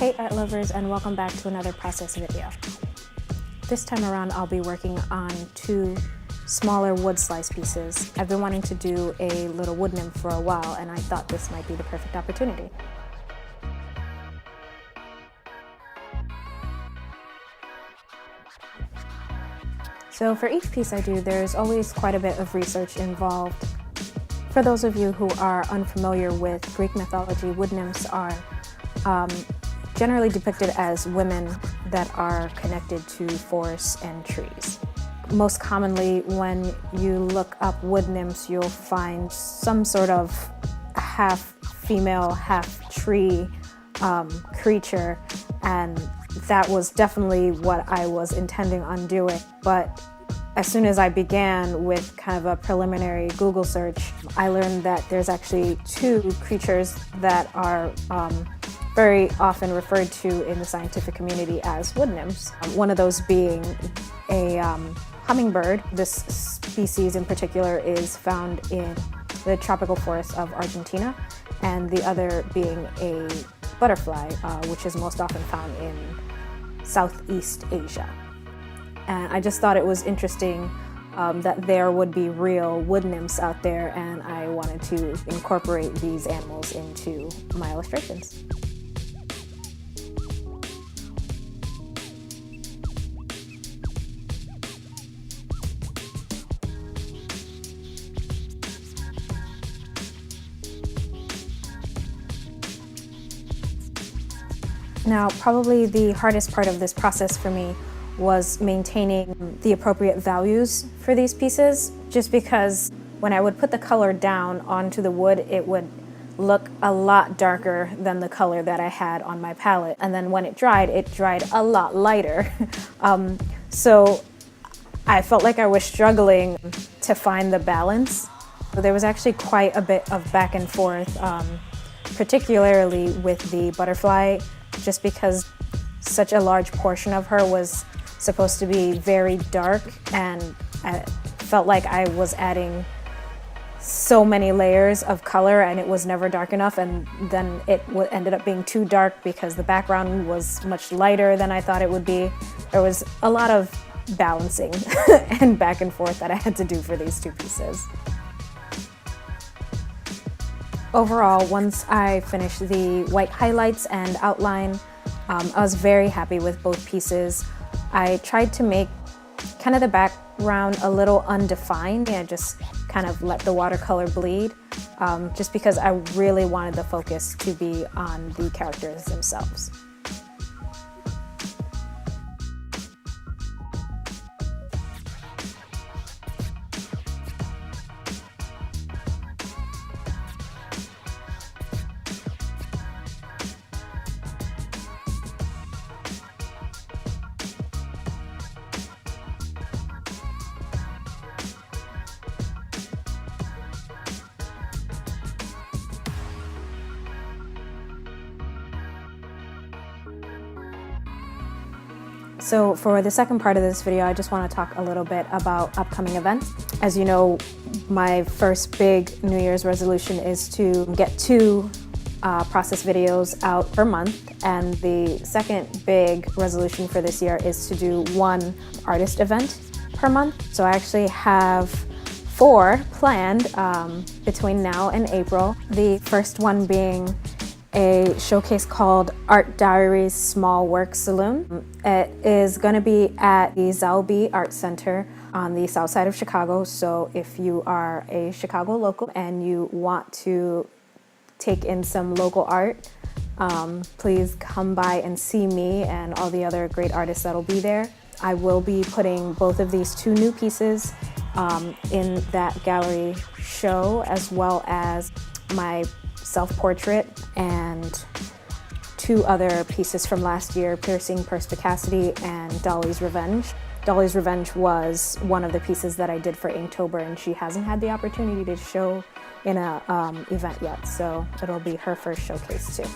Hey art lovers, and welcome back to another process video. This time around I'll be working on two smaller wood slice pieces. I've been wanting to do a little wood nymph for a while, and I thought this might be the perfect opportunity. So for each piece I do, there's always quite a bit of research involved. For those of you who are unfamiliar with Greek mythology, wood nymphs are generally depicted as women that are connected to forests and trees. Most commonly, when you look up wood nymphs, you'll find some sort of half female, half tree creature, and that was definitely what I was intending on doing. But as soon as I began with kind of a preliminary Google search, I learned that there's actually two creatures that are very often referred to in the scientific community as wood nymphs. One of those being a hummingbird. This species in particular is found in the tropical forests of Argentina, and the other being a butterfly, which is most often found in Southeast Asia. And I just thought it was interesting that there would be real wood nymphs out there, and I wanted to incorporate these animals into my illustrations. Now, probably the hardest part of this process for me was maintaining the appropriate values for these pieces, just because when I would put the color down onto the wood, it would look a lot darker than the color that I had on my palette. And then when it dried a lot lighter. So I felt like I was struggling to find the balance. So there was actually quite a bit of back and forth, particularly with the butterfly, just because such a large portion of her was supposed to be very dark, and I felt like I was adding so many layers of color and it was never dark enough, and then it ended up being too dark because the background was much lighter than I thought it would be. There was a lot of balancing and back and forth that I had to do for these two pieces. Overall, once I finished the white highlights and outline, I was very happy with both pieces. I tried to make kind of the background a little undefined and just kind of let the watercolor bleed, just because I really wanted the focus to be on the characters themselves. So for the second part of this video, I just want to talk a little bit about upcoming events. As you know, my first big New Year's resolution is to get 2 process videos out per month, and the second big resolution for this year is to do 1 artist event per month. So I actually have 4 planned between now and April. The first one being a showcase called Art Diaries Small Work Saloon. It is going to be at the Zalby Art Center on the south side of Chicago. So if you are a Chicago local and you want to take in some local art, please come by and see me and all the other great artists that'll be there. I will be putting both of these 2 new pieces in that gallery show, as well as my self-portrait and 2 other pieces from last year, Piercing Perspicacity and Dolly's Revenge. Dolly's Revenge was one of the pieces that I did for Inktober, and she hasn't had the opportunity to show in an event yet, so it'll be her first showcase too.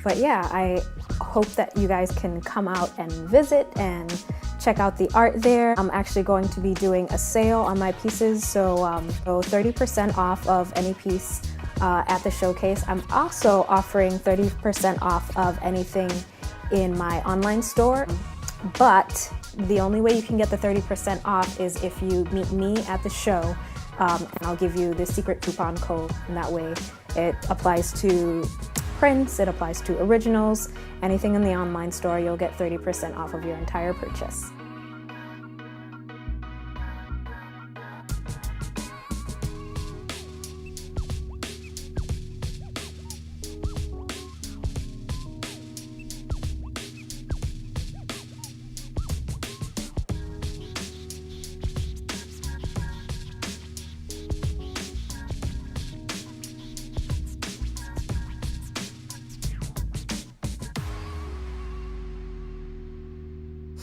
But yeah, I hope that you guys can come out and visit and check out the art there. I'm actually going to be doing a sale on my pieces, so 30% off of any piece at the showcase. I'm also offering 30% off of anything in my online store, but the only way you can get the 30% off is if you meet me at the show, and I'll give you the secret coupon code, and that way it applies to prints, it applies to originals, anything in the online store, you'll get 30% off of your entire purchase.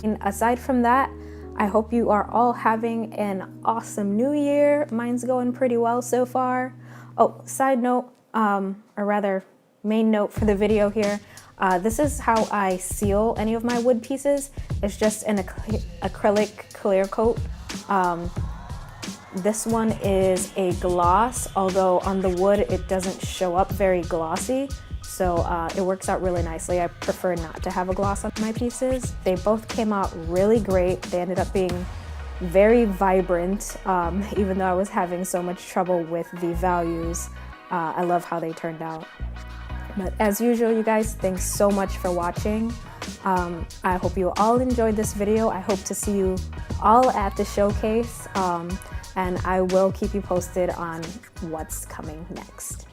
And aside from that, I hope you are all having an awesome new year. Mine's going pretty well so far. Oh, side note, or rather main note for the video here, this is how I seal any of my wood pieces. It's just an acrylic clear coat. This one is a gloss, although on the wood it doesn't show up very glossy. So it works out really nicely. I prefer not to have a gloss on my pieces. They both came out really great. They ended up being very vibrant, even though I was having so much trouble with the values. I love how they turned out. But as usual, you guys, thanks so much for watching. I hope you all enjoyed this video. I hope to see you all at the showcase, and I will keep you posted on what's coming next.